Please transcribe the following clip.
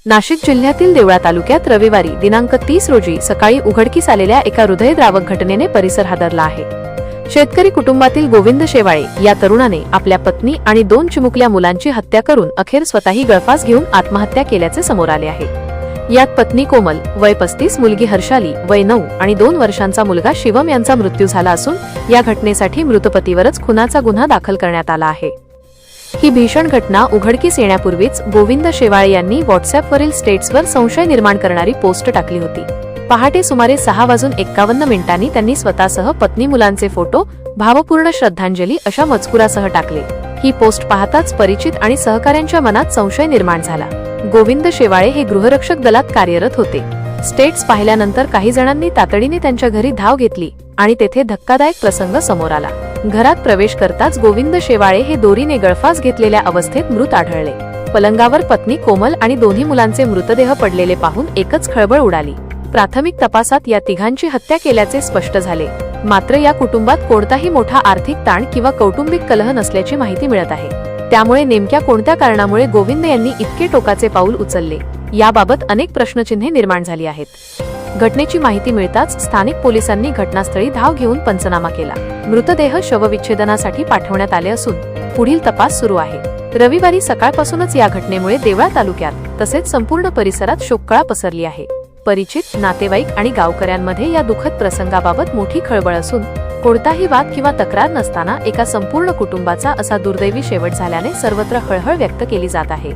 नाशिक जिल्ह्यातील देवळा तालुक्यात रविवारी दिनांक 30 रोजी सकाळी उघडकीस आलेल्या एका हृदयद्रावक घटनेने परिसर हादरला आहे। शेतकरी कुटुंबातील गोविंद शेवाळे या तरुणाने आपल्या पत्नी आणि 2 चिमुकल्या मुलांची हत्या करून अखेर स्वतःही गळफास घेऊन आत्महत्या केल्याचे समोर आले आहे। यात पत्नी कोमल वय 35, मुलगी हर्षाली वय 9 आणि 2 वर्षांचा मुलगा शिवम यांचा मृत्यू झाला असून या घटनेसाठी मृत पतीवरच खुनाचा गुन्हा दाखल करण्यात आला आहे। ही भीषण घटना उघडकीस येण्यापूर्वीच गोविंद शेवाळे यांनी व्हॉट्सअॅपवरील स्टेटसवर संशय निर्माण करणारी पोस्ट टाकली होती। पहाटे सुमारे 6:51 त्यांनी स्वतःसह पत्नी मुलांचे फोटो, भावपूर्ण श्रद्धांजली अशा मजकुरासह टाकले। ही पोस्ट पाहताच परिचित आणि सहकाऱ्यांच्या मनात संशय निर्माण झाला। गोविंद शेवाळे हे गृहरक्षक दलात कार्यरत होते। स्टेट्स पाहिल्यानंतर काही जणांनी तातडीने त्यांच्या घरी धाव घेतली आणि तेथे धक्कादायक प्रसंग समोर आला। घरात प्रवेश करताच गोविंद शेवाळे हे दोरीने गळफास घेतलेल्या अवस्थेत मृत आढळले। पलंगावर पत्नी कोमल आणि दोन्ही मुलांचे मृतदेह पडलेले पाहून एकच खळबळ उडाली। प्राथमिक तपासात या तिघांची हत्या केल्याचे स्पष्ट झाले। मात्र या कुटुंबात कोणताही मोठा आर्थिक ताण किंवा कौटुंबिक कलह नसल्याची माहिती मिळत आहे। त्यामुळे नेमक्या कोणत्या कारणामुळे गोविंद यांनी इतके टोकाचे पाऊल उचलले, याबाबत अनेक प्रश्नचिन्हे निर्माण झाली आहेत। घटनेची माहिती मिळताच स्थानिक पोलिसांनी घटनास्थळी धाव घेऊन पंचनामा केला। मृतदेह शवविच्छेदनासाठी पाठवण्यात आले असून पुढील तपास सुरू आहे। रविवारी सकाळपासूनच या घटनेमुळे देवळा तालुक्यात तसेच संपूर्ण परिसरात शोककळा पसरली आहे। परिचित, नातेवाईक आणि गावकऱ्यांमध्ये या दुःखद प्रसंगाबाबत मोठी खळबळ असून कोणताही वाद किंवा तक्रार नसताना एका संपूर्ण कुटुंबाचा असा दुर्दैवी शेवट झाल्याने सर्वत्र हळहळ व्यक्त केली जात आहे।